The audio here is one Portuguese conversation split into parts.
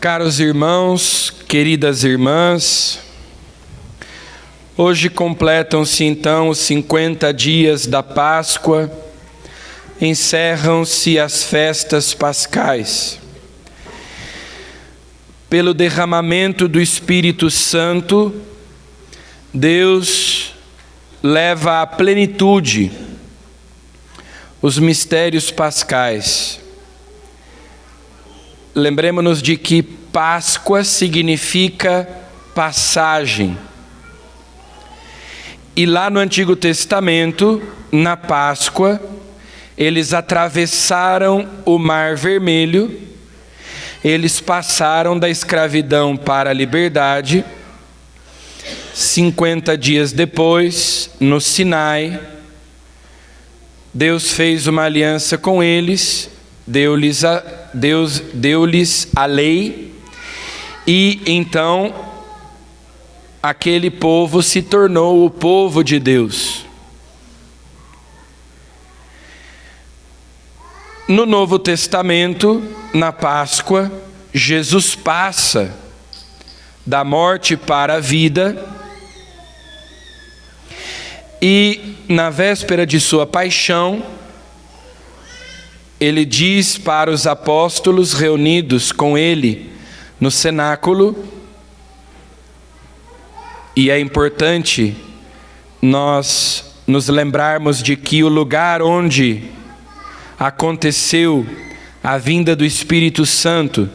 Caros irmãos, queridas irmãs, hoje completam-se então os 50 dias da Páscoa, encerram-se as festas pascais. Pelo derramamento do Espírito Santo, Deus leva à plenitude os mistérios pascais. Lembremos-nos de que Páscoa significa passagem. E lá no Antigo Testamento, na Páscoa, eles atravessaram o Mar Vermelho, eles passaram da escravidão para a liberdade. 50 dias depois, no Sinai, Deus fez uma aliança com eles, Deus deu-lhes a lei, e então aquele povo se tornou o povo de Deus. No Novo Testamento, na Páscoa, Jesus passa da morte para a vida, e na véspera de sua paixão, ele diz para os apóstolos reunidos com ele no cenáculo, e é importante nós nos lembrarmos de que o lugar onde aconteceu a vinda do Espírito Santo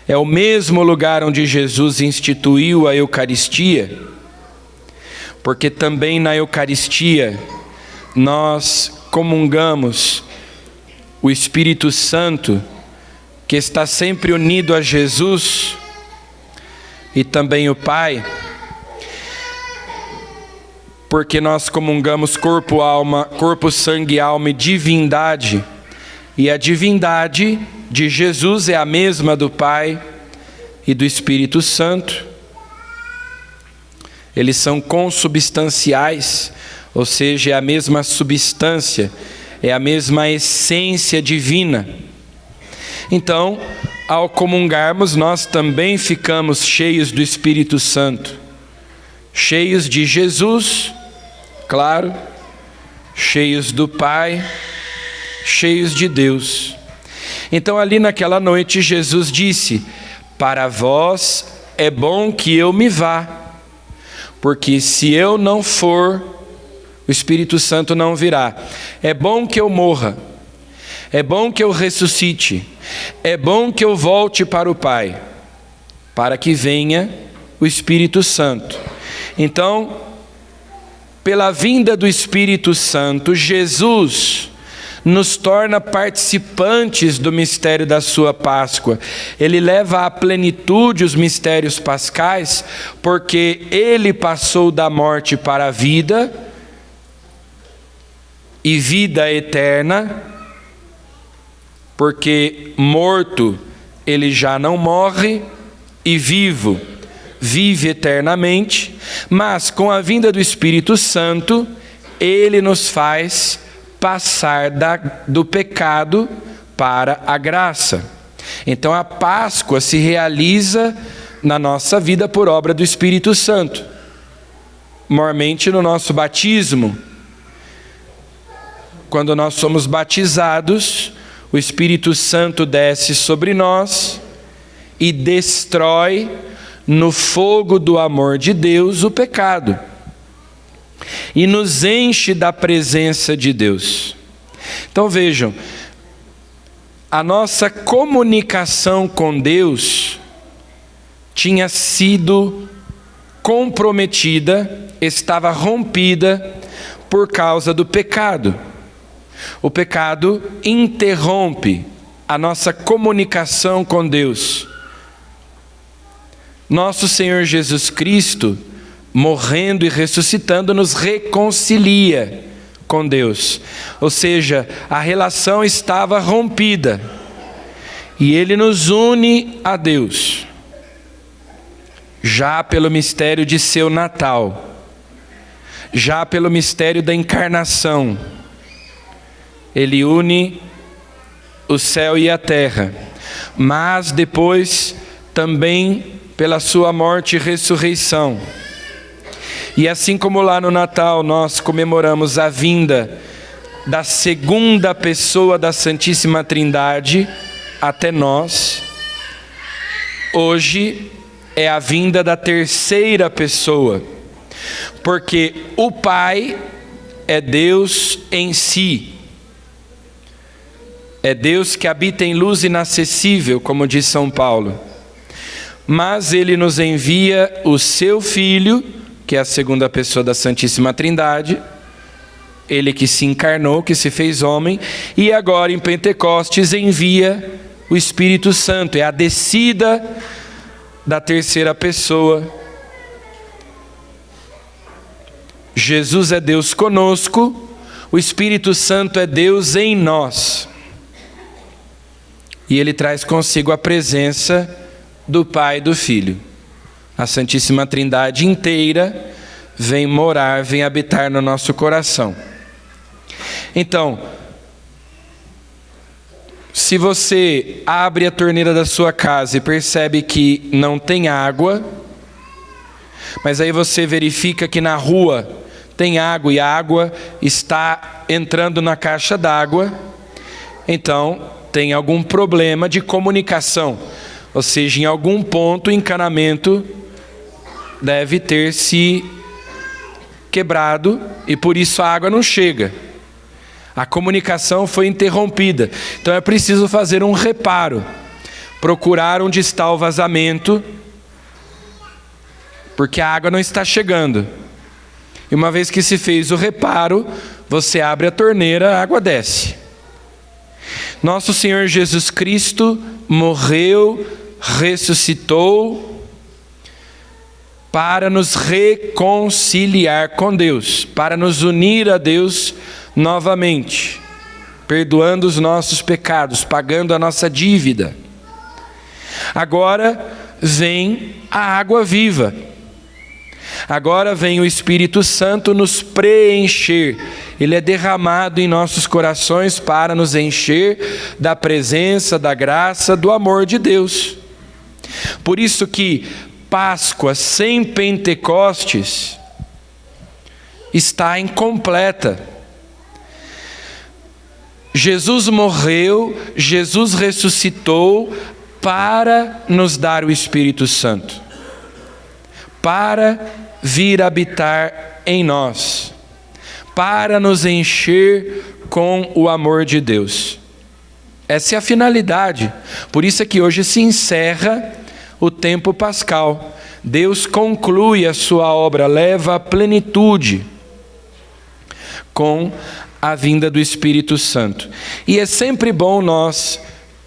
é o mesmo lugar onde Jesus instituiu a Eucaristia, porque também na Eucaristia nós comungamos o Espírito Santo, que está sempre unido a Jesus, e também o Pai, porque nós comungamos corpo, sangue, alma e divindade, e a divindade de Jesus é a mesma do Pai e do Espírito Santo. Eles são consubstanciais, ou seja, é a mesma substância, é a mesma essência divina. Então, ao comungarmos, nós também ficamos cheios do Espírito Santo, cheios de Jesus, claro, cheios do Pai, cheios de Deus. Então, ali naquela noite, Jesus disse: para vós é bom que eu me vá, porque se eu não for, o Espírito Santo não virá. É bom que eu morra, é bom que eu ressuscite, é bom que eu volte para o Pai, para que venha o Espírito Santo. Então, pela vinda do Espírito Santo, Jesus nos torna participantes do mistério da sua Páscoa. Ele leva à plenitude os mistérios pascais, porque ele passou da morte para a vida, e vida eterna, porque morto ele já não morre, e vivo vive eternamente. Mas com a vinda do Espírito Santo, ele nos faz passar do pecado para a graça. Então a Páscoa se realiza na nossa vida por obra do Espírito Santo, mormente no nosso batismo. Quando nós somos batizados, o Espírito Santo desce sobre nós e destrói no fogo do amor de Deus o pecado, e nos enche da presença de Deus. Então vejam, a nossa comunicação com Deus tinha sido comprometida, estava rompida por causa do pecado. O pecado interrompe a nossa comunicação com Deus. Nosso Senhor Jesus Cristo, morrendo e ressuscitando, nos reconcilia com Deus. Ou seja, a relação estava rompida, e Ele nos une a Deus, já pelo mistério de seu Natal, já pelo mistério da encarnação. Ele une o céu e a terra, mas depois também pela sua morte e ressurreição. E assim como lá no Natal nós comemoramos a vinda da segunda pessoa da Santíssima Trindade até nós, hoje é a vinda da terceira pessoa, porque o Pai é Deus em si, é Deus que habita em luz inacessível, como diz São Paulo, mas Ele nos envia o Seu Filho, que é a segunda pessoa da Santíssima Trindade, Ele que se encarnou, que se fez homem, e agora em Pentecostes envia o Espírito Santo, é a descida da terceira pessoa. Jesus é Deus conosco, o Espírito Santo é Deus em nós. E Ele traz consigo a presença do Pai e do Filho. A Santíssima Trindade inteira vem morar, vem habitar no nosso coração. Então, se você abre a torneira da sua casa e percebe que não tem água, mas aí você verifica que na rua tem água e a água está entrando na caixa d'água, então tem algum problema de comunicação, ou seja, em algum ponto o encanamento deve ter se quebrado e por isso a água não chega. A comunicação foi interrompida. Então é preciso fazer um reparo, procurar onde está o vazamento, porque a água não está chegando. E uma vez que se fez o reparo, você abre a torneira, a água desce. Nosso Senhor Jesus Cristo morreu, ressuscitou para nos reconciliar com Deus, para nos unir a Deus novamente, perdoando os nossos pecados, pagando a nossa dívida. Agora vem a água viva. Agora vem o Espírito Santo nos preencher. Ele é derramado em nossos corações para nos encher da presença, da graça, do amor de Deus. Por isso que Páscoa sem Pentecostes está incompleta. Jesus morreu, Jesus ressuscitou para nos dar o Espírito Santo, para vir habitar em nós, para nos encher com o amor de Deus. Essa é a finalidade. Por isso é que hoje se encerra o tempo pascal. Deus conclui a sua obra, leva à plenitude com a vinda do Espírito Santo. E é sempre bom nós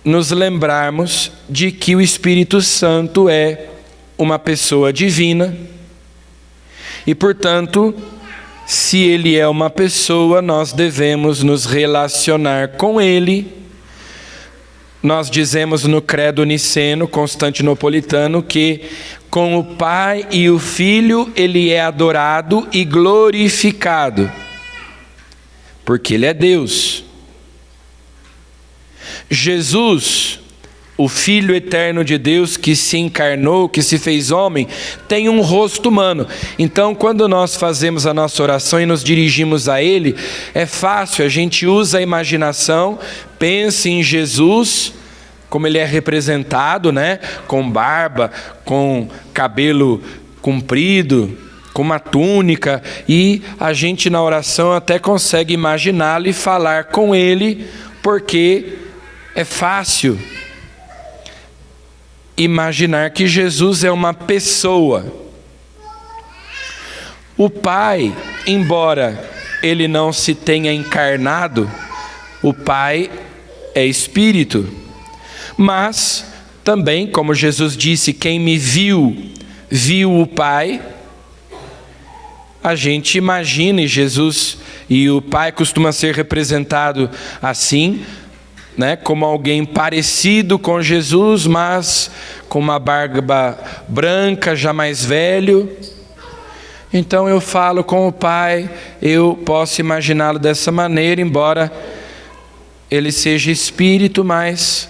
nos lembrarmos de que o Espírito Santo é uma pessoa divina e, portanto, se ele é uma pessoa, nós devemos nos relacionar com ele. Nós dizemos no credo niceno constantinopolitano que com o Pai e o Filho ele é adorado e glorificado, porque ele é Deus. Jesus, o Filho eterno de Deus que se encarnou, que se fez homem, tem um rosto humano. Então, quando nós fazemos a nossa oração e nos dirigimos a Ele, é fácil, a gente usa a imaginação, pense em Jesus, como Ele é representado, né? Com barba, com cabelo comprido, com uma túnica, e a gente na oração até consegue imaginá-lo e falar com Ele, porque é fácil imaginar que Jesus é uma pessoa. O Pai, embora ele não se tenha encarnado, o Pai é Espírito, mas também, como Jesus disse, quem me viu, viu o Pai. A gente imagina, e Jesus e o Pai costuma ser representado assim, né, como alguém parecido com Jesus, mas com uma barba branca, já mais velho. Então eu falo com o Pai, eu posso imaginá-lo dessa maneira, embora ele seja espírito, mas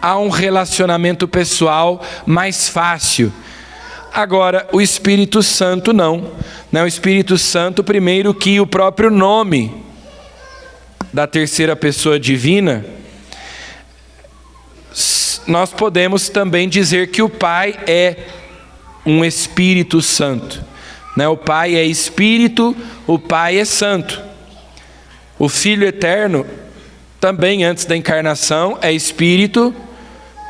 há um relacionamento pessoal mais fácil. Agora, o Espírito Santo não. O Espírito Santo, primeiro que o próprio nome da terceira pessoa divina, nós podemos também dizer que o Pai é um Espírito Santo. O Pai é Espírito, o Pai é Santo. O Filho Eterno, também antes da encarnação, é Espírito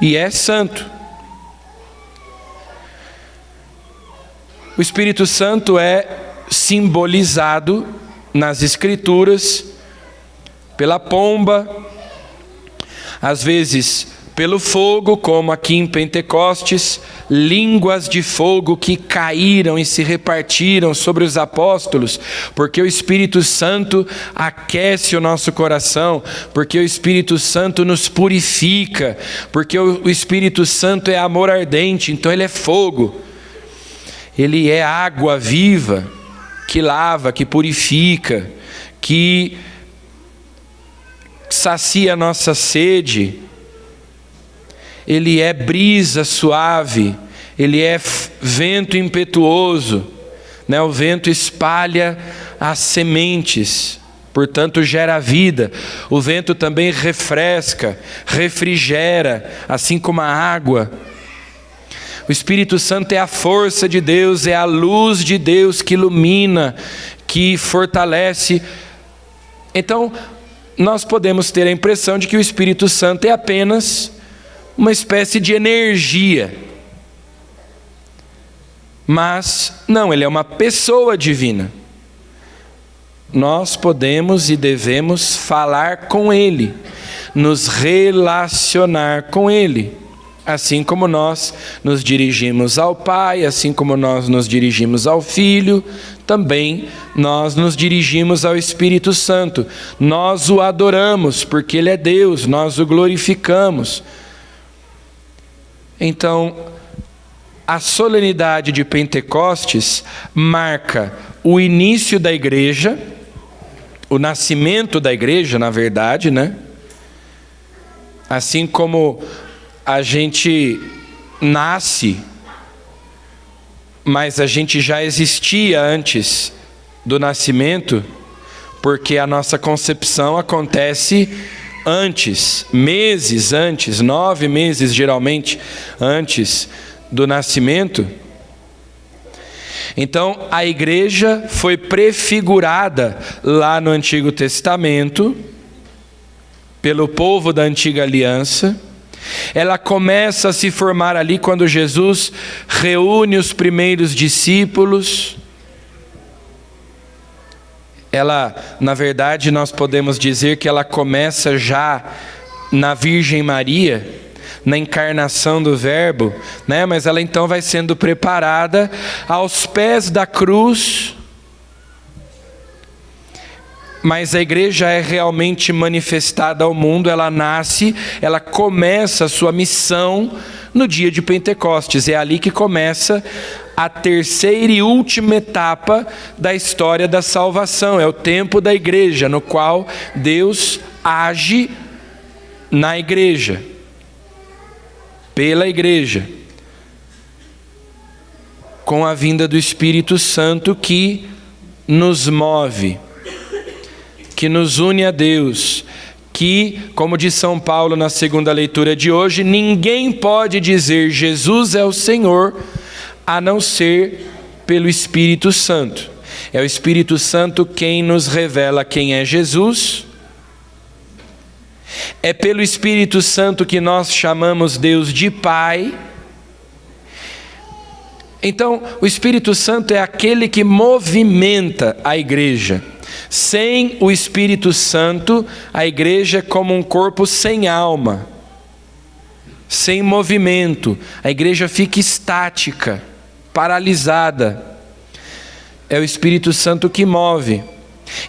e é Santo. O Espírito Santo é simbolizado nas Escrituras pela pomba, às vezes pelo fogo, como aqui em Pentecostes, línguas de fogo que caíram e se repartiram sobre os apóstolos, porque o Espírito Santo aquece o nosso coração, porque o Espírito Santo nos purifica, porque o Espírito Santo é amor ardente, então ele é fogo, ele é água viva, que lava, que purifica, que sacia a nossa sede. Ele é brisa suave, ele é vento impetuoso, O vento espalha as sementes, portanto gera vida. O vento também refresca, refrigera, assim como a água. O Espírito Santo é a força de Deus, é a luz de Deus que ilumina, que fortalece. Então, nós podemos ter a impressão de que o Espírito Santo é apenas uma espécie de energia. Mas não, ele é uma pessoa divina. Nós podemos e devemos falar com ele, nos relacionar com ele. Assim como nós nos dirigimos ao Pai, assim como nós nos dirigimos ao Filho, também nós nos dirigimos ao Espírito Santo. Nós o adoramos porque ele é Deus, nós o glorificamos. Então, a solenidade de Pentecostes marca o início da igreja, o nascimento da igreja, na verdade, Assim como a gente nasce, mas a gente já existia antes do nascimento, porque a nossa concepção acontece antes, meses antes, 9 meses geralmente antes do nascimento. Então a igreja foi prefigurada lá no Antigo Testamento pelo povo da antiga aliança. Ela começa a se formar ali quando Jesus reúne os primeiros discípulos. Ela, na verdade, nós podemos dizer que ela começa já na Virgem Maria, na encarnação do Verbo, Mas ela então vai sendo preparada aos pés da cruz. Mas a igreja é realmente manifestada ao mundo, ela nasce, ela começa a sua missão no dia de Pentecostes. É ali que começa a terceira e última etapa da história da salvação. É o tempo da igreja, no qual Deus age na igreja, pela igreja, com a vinda do Espírito Santo que nos move, que nos une a Deus, que, como diz São Paulo na segunda leitura de hoje, ninguém pode dizer Jesus é o Senhor, a não ser pelo Espírito Santo. É o Espírito Santo quem nos revela quem é Jesus. É pelo Espírito Santo que nós chamamos Deus de Pai. Então, o Espírito Santo é aquele que movimenta a igreja. Sem o Espírito Santo, a igreja é como um corpo sem alma, sem movimento. A igreja fica estática, paralisada. É o Espírito Santo que move.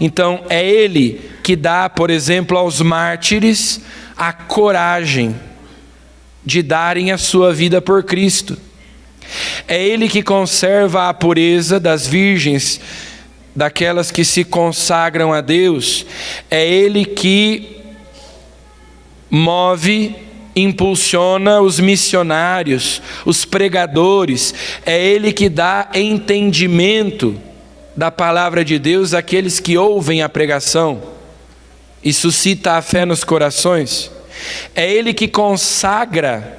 Então é ele que dá, por exemplo, aos mártires a coragem de darem a sua vida por Cristo. É ele que conserva a pureza das virgens, daquelas que se consagram a Deus. É ele que move impulsiona os missionários, os pregadores, é Ele que dá entendimento da palavra de Deus àqueles que ouvem a pregação e suscita a fé nos corações. É Ele que consagra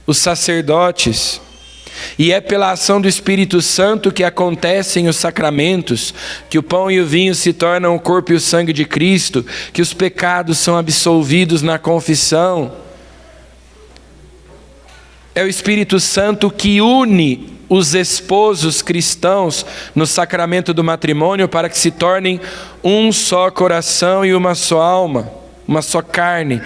os sacerdotes, e é pela ação do Espírito Santo que acontecem os sacramentos, que o pão e o vinho se tornam o corpo e o sangue de Cristo, que os pecados são absolvidos na confissão. É o Espírito Santo que une os esposos cristãos no sacramento do matrimônio para que se tornem um só coração e uma só alma, uma só carne,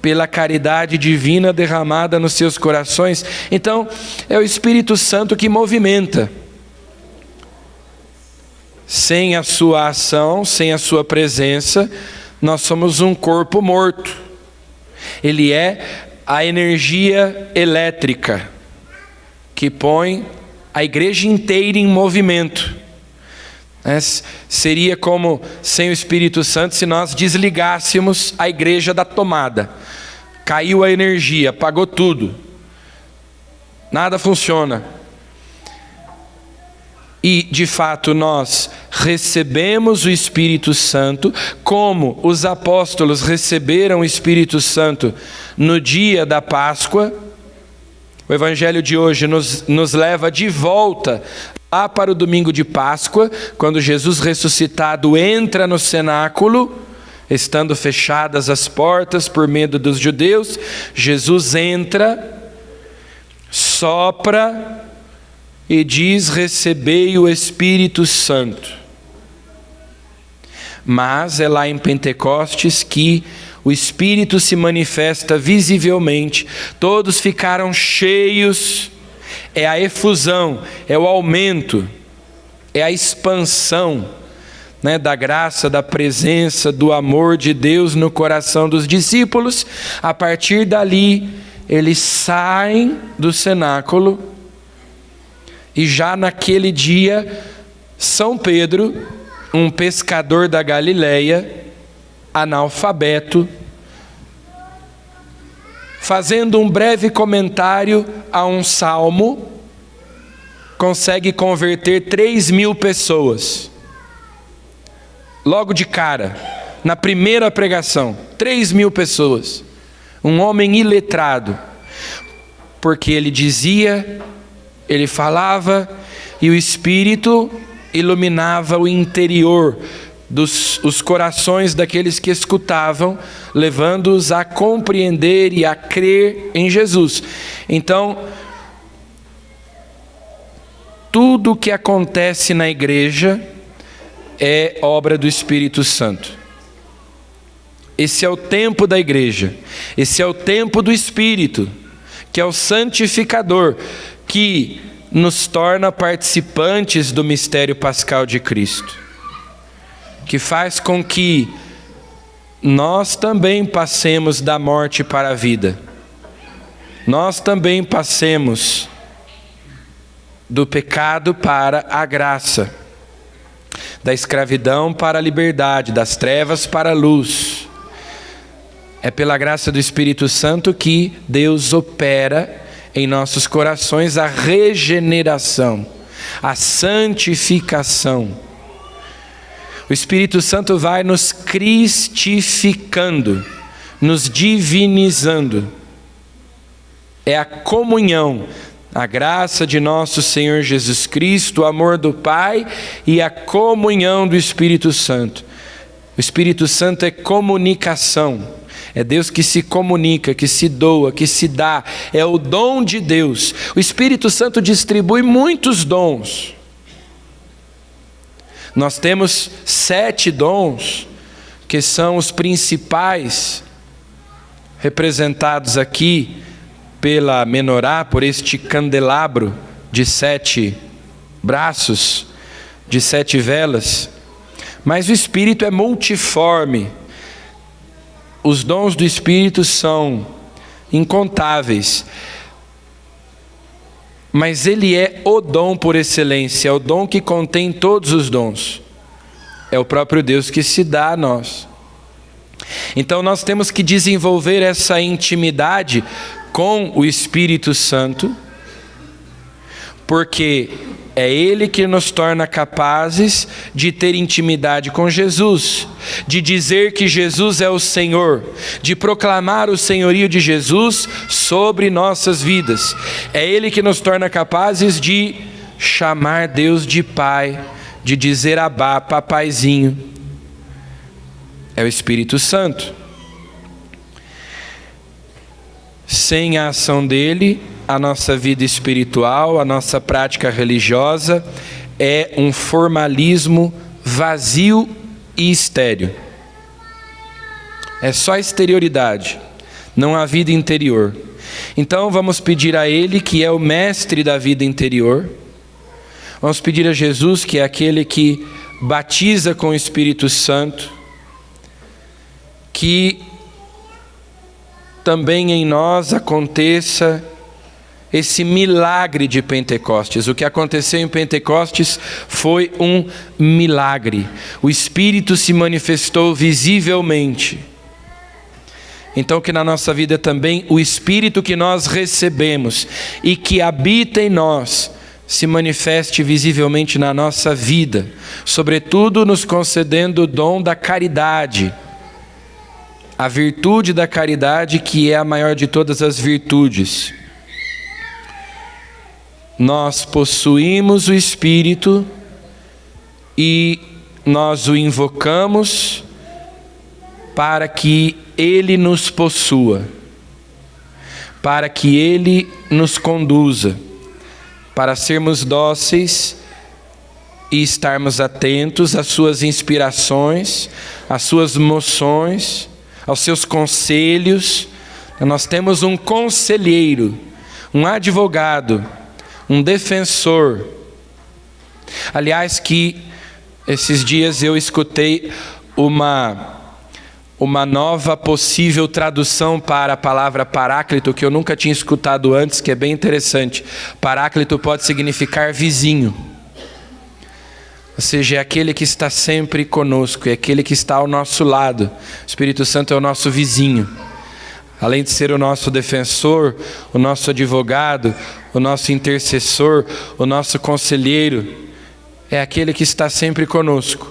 pela caridade divina derramada nos seus corações. Então, é o Espírito Santo que movimenta. Sem a sua ação, sem a sua presença, nós somos um corpo morto. Ele é a energia elétrica que põe a igreja inteira em movimento. Seria como sem o Espírito Santo se nós desligássemos a igreja da tomada. Caiu a energia, apagou tudo. Nada funciona. E, de fato, nós recebemos o Espírito Santo, como os apóstolos receberam o Espírito Santo no dia da Páscoa. O Evangelho de hoje nos leva de volta lá para o domingo de Páscoa, quando Jesus ressuscitado entra no cenáculo, estando fechadas as portas por medo dos judeus. Jesus entra, sopra e diz: recebei o Espírito Santo. Mas é lá em Pentecostes que o Espírito se manifesta visivelmente, todos ficaram cheios. É a efusão, é o aumento, é a expansão, da graça, da presença, do amor de Deus no coração dos discípulos. A partir dali, eles saem do cenáculo, e já naquele dia, São Pedro, um pescador da Galileia, analfabeto, fazendo um breve comentário a um salmo, consegue converter 3.000 pessoas. Logo de cara, na primeira pregação, 3.000 pessoas. Um homem iletrado, porque ele dizia, ele falava, e o Espírito iluminava o interior os corações daqueles que escutavam, levando-os a compreender e a crer em Jesus. Então, tudo o que acontece na igreja é obra do Espírito Santo. Esse é o tempo da igreja, esse é o tempo do Espírito, que é o santificador, que nos torna participantes do mistério pascal de Cristo, que faz com que nós também passemos da morte para a vida, nós também passemos do pecado para a graça, da escravidão para a liberdade, das trevas para a luz. É pela graça do Espírito Santo que Deus opera em nossos corações a regeneração, a santificação. O Espírito Santo vai nos cristificando, nos divinizando. É a comunhão, a graça de nosso Senhor Jesus Cristo, o amor do Pai e a comunhão do Espírito Santo. O Espírito Santo é comunicação, é Deus que se comunica, que se doa, que se dá, é o dom de Deus. O Espírito Santo distribui muitos dons. Nós temos 7 dons, que são os principais, representados aqui pela menorá, por este candelabro de 7 braços, de 7 velas. Mas o Espírito é multiforme. Os dons do Espírito são incontáveis. Mas Ele é o dom por excelência, é o dom que contém todos os dons. É o próprio Deus que se dá a nós. Então nós temos que desenvolver essa intimidade com o Espírito Santo, porque é Ele que nos torna capazes de ter intimidade com Jesus, de dizer que Jesus é o Senhor, de proclamar o senhorio de Jesus sobre nossas vidas. É Ele que nos torna capazes de chamar Deus de Pai, de dizer Abá, papaizinho. É o Espírito Santo. Sem a ação dele, a nossa vida espiritual, a nossa prática religiosa é um formalismo vazio e estéril. É só exterioridade, não há vida interior. Então vamos pedir a Ele, que é o mestre da vida interior. Vamos pedir a Jesus, que é aquele que batiza com o Espírito Santo, que também em nós aconteça esse milagre de Pentecostes. O que aconteceu em Pentecostes foi um milagre. O Espírito se manifestou visivelmente. Então que na nossa vida também o Espírito que nós recebemos e que habita em nós se manifeste visivelmente na nossa vida, sobretudo nos concedendo o dom da caridade, a virtude da caridade, que é a maior de todas as virtudes. Nós possuímos o Espírito e nós o invocamos para que Ele nos possua, para que Ele nos conduza, para sermos dóceis e estarmos atentos às suas inspirações, às suas moções, aos seus conselhos. Nós temos um conselheiro, um advogado, um defensor. Aliás, que esses dias eu escutei uma nova possível tradução para a palavra paráclito, que eu nunca tinha escutado antes, que é bem interessante. Paráclito pode significar vizinho. Ou seja, é aquele que está sempre conosco, é aquele que está ao nosso lado. O Espírito Santo é o nosso vizinho. Além de ser o nosso defensor, o nosso advogado, o nosso intercessor, o nosso conselheiro, é aquele que está sempre conosco.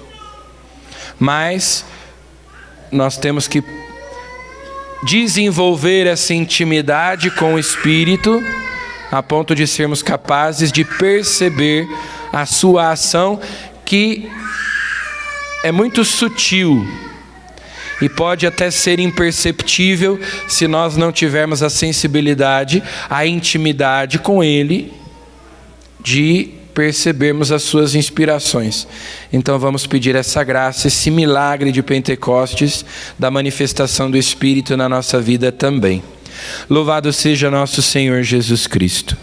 Mas nós temos que desenvolver essa intimidade com o Espírito, a ponto de sermos capazes de perceber a sua ação, que é muito sutil e pode até ser imperceptível se nós não tivermos a sensibilidade, a intimidade com Ele, de percebermos as suas inspirações. Então vamos pedir essa graça, esse milagre de Pentecostes, da manifestação do Espírito na nossa vida também. Louvado seja nosso Senhor Jesus Cristo.